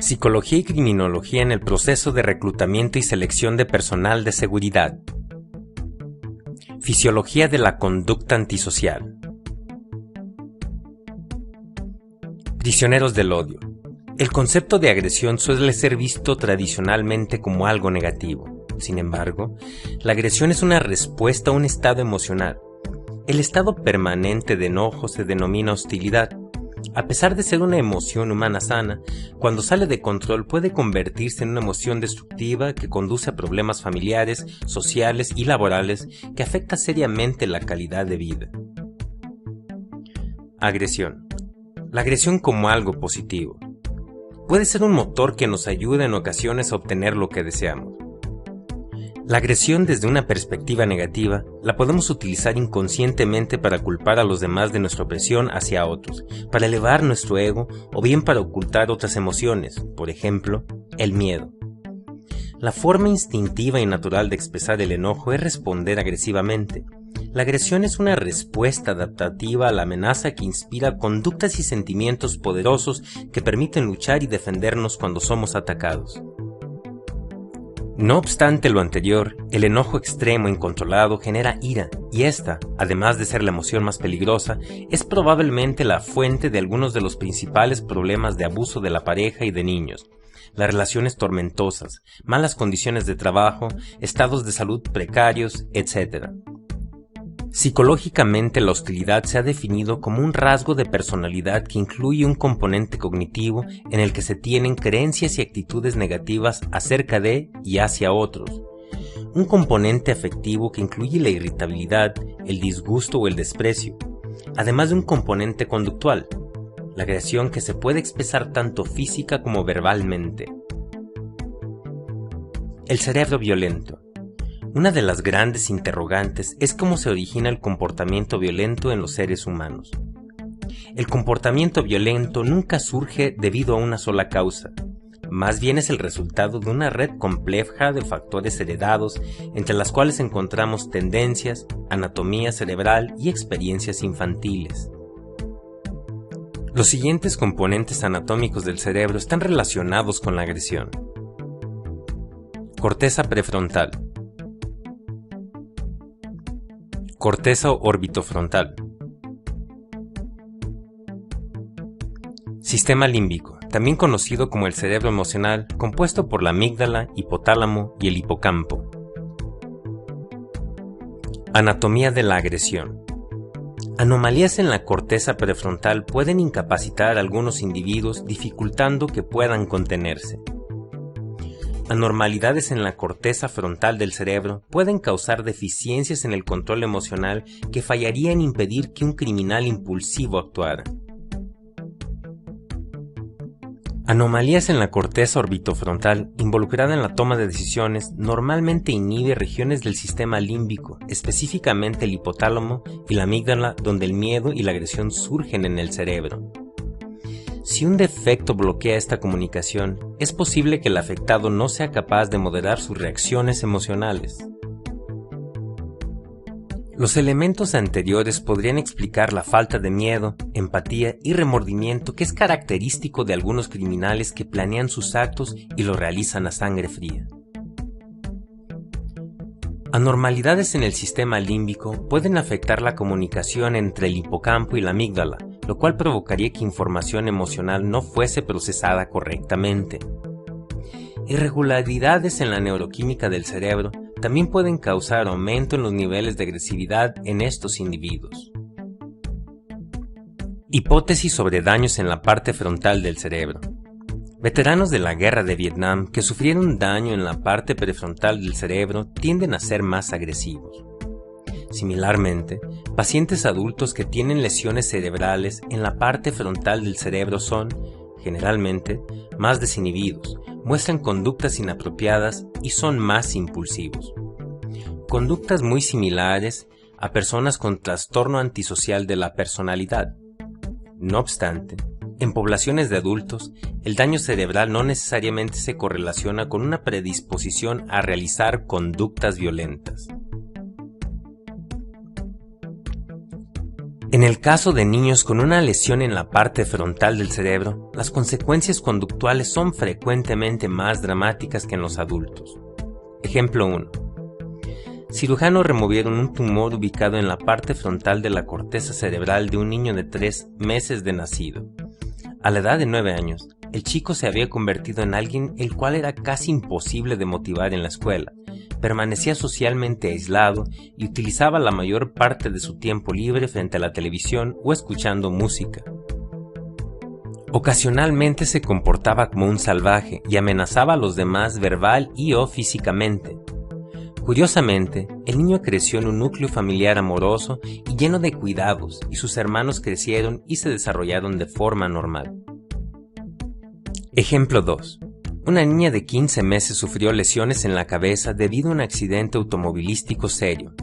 Psicología y criminología en el proceso de reclutamiento y selección de personal de seguridad. Fisiología de la conducta antisocial. Prisioneros del odio. El concepto de agresión suele ser visto tradicionalmente como algo negativo. Sin embargo, la agresión es una respuesta a un estado emocional. El estado permanente de enojo se denomina hostilidad. A pesar de ser una emoción humana sana, cuando sale de control puede convertirse en una emoción destructiva que conduce a problemas familiares, sociales y laborales que afecta seriamente la calidad de vida. Agresión. La agresión como algo positivo. Puede ser un motor que nos ayuda en ocasiones a obtener lo que deseamos. La agresión desde una perspectiva negativa la podemos utilizar inconscientemente para culpar a los demás de nuestra opresión hacia otros, para elevar nuestro ego o bien para ocultar otras emociones, por ejemplo, el miedo. La forma instintiva y natural de expresar el enojo es responder agresivamente. La agresión es una respuesta adaptativa a la amenaza que inspira conductas y sentimientos poderosos que permiten luchar y defendernos cuando somos atacados. No obstante lo anterior, el enojo extremo e incontrolado genera ira, y esta, además de ser la emoción más peligrosa, es probablemente la fuente de algunos de los principales problemas de abuso de la pareja y de niños. Las relaciones tormentosas, malas condiciones de trabajo, estados de salud precarios, etc. Psicológicamente, la hostilidad se ha definido como un rasgo de personalidad que incluye un componente cognitivo en el que se tienen creencias y actitudes negativas acerca de y hacia otros, un componente afectivo que incluye la irritabilidad, el disgusto o el desprecio, además de un componente conductual, la agresión que se puede expresar tanto física como verbalmente. El cerebro violento. Una de las grandes interrogantes es cómo se origina el comportamiento violento en los seres humanos. El comportamiento violento nunca surge debido a una sola causa, más bien es el resultado de una red compleja de factores heredados entre las cuales encontramos tendencias, anatomía cerebral y experiencias infantiles. Los siguientes componentes anatómicos del cerebro están relacionados con la agresión. Corteza prefrontal. Corteza orbitofrontal. Sistema límbico, también conocido como el cerebro emocional, compuesto por la amígdala, hipotálamo y el hipocampo. Anatomía de la agresión. Anomalías en la corteza prefrontal pueden incapacitar a algunos individuos, dificultando que puedan contenerse. Anormalidades en la corteza frontal del cerebro pueden causar deficiencias en el control emocional que fallaría en impedir que un criminal impulsivo actuara. Anomalías en la corteza orbitofrontal involucrada en la toma de decisiones normalmente inhibe regiones del sistema límbico, específicamente el hipotálamo y la amígdala, donde el miedo y la agresión surgen en el cerebro. Si un defecto bloquea esta comunicación, es posible que el afectado no sea capaz de moderar sus reacciones emocionales. Los elementos anteriores podrían explicar la falta de miedo, empatía y remordimiento que es característico de algunos criminales que planean sus actos y los realizan a sangre fría. Anormalidades en el sistema límbico pueden afectar la comunicación entre el hipocampo y la amígdala, lo cual provocaría que información emocional no fuese procesada correctamente. Irregularidades en la neuroquímica del cerebro también pueden causar aumento en los niveles de agresividad en estos individuos. Hipótesis sobre daños en la parte frontal del cerebro. Veteranos de la guerra de Vietnam que sufrieron daño en la parte prefrontal del cerebro tienden a ser más agresivos. Similarmente, pacientes adultos que tienen lesiones cerebrales en la parte frontal del cerebro son, generalmente, más desinhibidos, muestran conductas inapropiadas y son más impulsivos. Conductas muy similares a personas con trastorno antisocial de la personalidad. No obstante, en poblaciones de adultos, el daño cerebral no necesariamente se correlaciona con una predisposición a realizar conductas violentas. En el caso de niños con una lesión en la parte frontal del cerebro, las consecuencias conductuales son frecuentemente más dramáticas que en los adultos. Ejemplo 1. Cirujanos removieron un tumor ubicado en la parte frontal de la corteza cerebral de un niño de 3 meses de nacido. A la edad de 9 años, el chico se había convertido en alguien el cual era casi imposible de motivar en la escuela. Permanecía socialmente aislado y utilizaba la mayor parte de su tiempo libre frente a la televisión o escuchando música. Ocasionalmente se comportaba como un salvaje y amenazaba a los demás verbal y/o físicamente. Curiosamente, el niño creció en un núcleo familiar amoroso y lleno de cuidados, y sus hermanos crecieron y se desarrollaron de forma normal. Ejemplo 2. Una niña de 15 meses sufrió lesiones en la cabeza debido a un accidente automovilístico serio.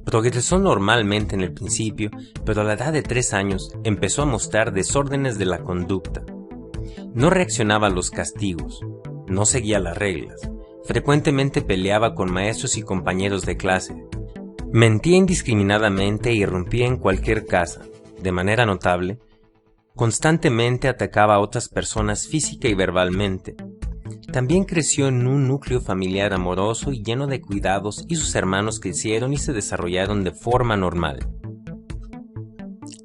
Progresó normalmente en el principio, pero a la edad de 3 años empezó a mostrar desórdenes de la conducta. No reaccionaba a los castigos, no seguía las reglas, frecuentemente peleaba con maestros y compañeros de clase, mentía indiscriminadamente e irrumpía en cualquier casa. De manera notable, constantemente atacaba a otras personas física y verbalmente. También creció en un núcleo familiar amoroso y lleno de cuidados, y sus hermanos crecieron y se desarrollaron de forma normal.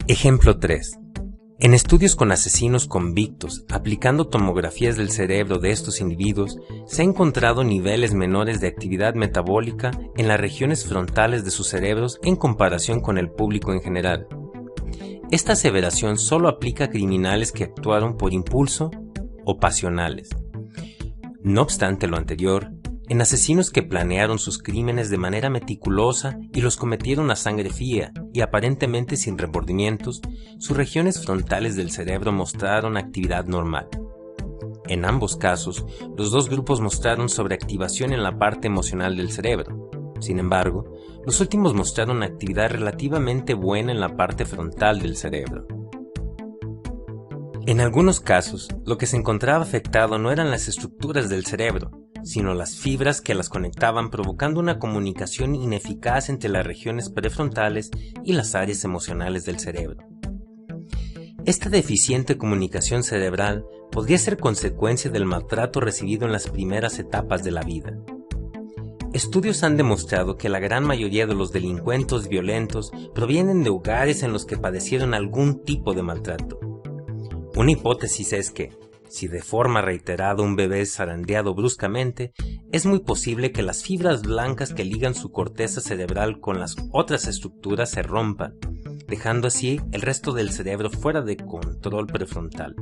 Ejemplo 3. En estudios con asesinos convictos, aplicando tomografías del cerebro de estos individuos, se ha encontrado niveles menores de actividad metabólica en las regiones frontales de sus cerebros en comparación con el público en general. Esta aseveración solo aplica a criminales que actuaron por impulso o pasionales. No obstante lo anterior, en asesinos que planearon sus crímenes de manera meticulosa y los cometieron a sangre fría y aparentemente sin remordimientos, sus regiones frontales del cerebro mostraron actividad normal. En ambos casos, los dos grupos mostraron sobreactivación en la parte emocional del cerebro. Sin embargo, los últimos mostraron actividad relativamente buena en la parte frontal del cerebro. En algunos casos, lo que se encontraba afectado no eran las estructuras del cerebro, sino las fibras que las conectaban, provocando una comunicación ineficaz entre las regiones prefrontales y las áreas emocionales del cerebro. Esta deficiente comunicación cerebral podría ser consecuencia del maltrato recibido en las primeras etapas de la vida. Estudios han demostrado que la gran mayoría de los delincuentes violentos provienen de hogares en los que padecieron algún tipo de maltrato. Una hipótesis es que, si de forma reiterada un bebé es zarandeado bruscamente, es muy posible que las fibras blancas que ligan su corteza cerebral con las otras estructuras se rompan, dejando así el resto del cerebro fuera de control prefrontal.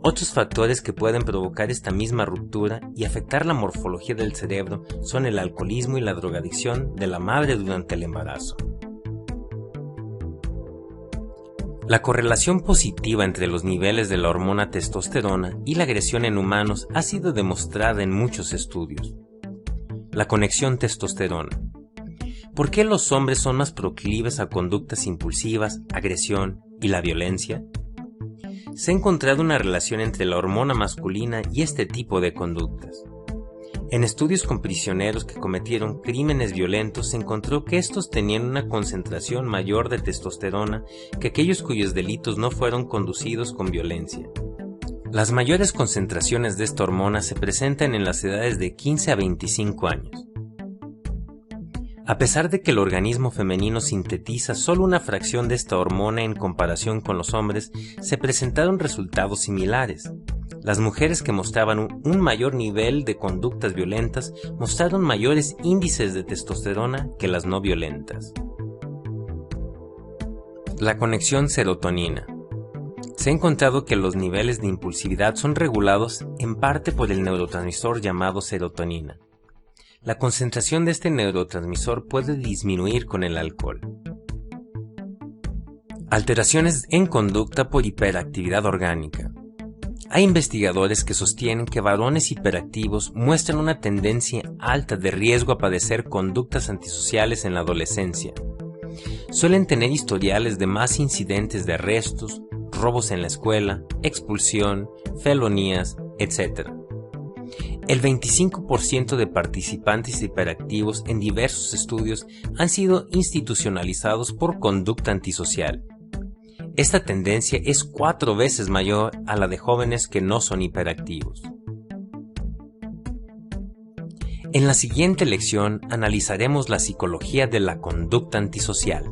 Otros factores que pueden provocar esta misma ruptura y afectar la morfología del cerebro son el alcoholismo y la drogadicción de la madre durante el embarazo. La correlación positiva entre los niveles de la hormona testosterona y la agresión en humanos ha sido demostrada en muchos estudios. La conexión testosterona. ¿Por qué los hombres son más proclives a conductas impulsivas, agresión y la violencia? Se ha encontrado una relación entre la hormona masculina y este tipo de conductas. En estudios con prisioneros que cometieron crímenes violentos se encontró que estos tenían una concentración mayor de testosterona que aquellos cuyos delitos no fueron conducidos con violencia. Las mayores concentraciones de esta hormona se presentan en las edades de 15 a 25 años. A pesar de que el organismo femenino sintetiza solo una fracción de esta hormona en comparación con los hombres, se presentaron resultados similares. Las mujeres que mostraban un mayor nivel de conductas violentas mostraron mayores índices de testosterona que las no violentas. La conexión serotonina. Se ha encontrado que los niveles de impulsividad son regulados en parte por el neurotransmisor llamado serotonina. La concentración de este neurotransmisor puede disminuir con el alcohol. Alteraciones en conducta por hiperactividad orgánica. Hay investigadores que sostienen que varones hiperactivos muestran una tendencia alta de riesgo a padecer conductas antisociales en la adolescencia. Suelen tener historiales de más incidentes de arrestos, robos en la escuela, expulsión, felonías, etc. El 25% de participantes hiperactivos en diversos estudios han sido institucionalizados por conducta antisocial. Esta tendencia es 4 veces mayor a la de jóvenes que no son hiperactivos. En la siguiente lección analizaremos la psicología de la conducta antisocial.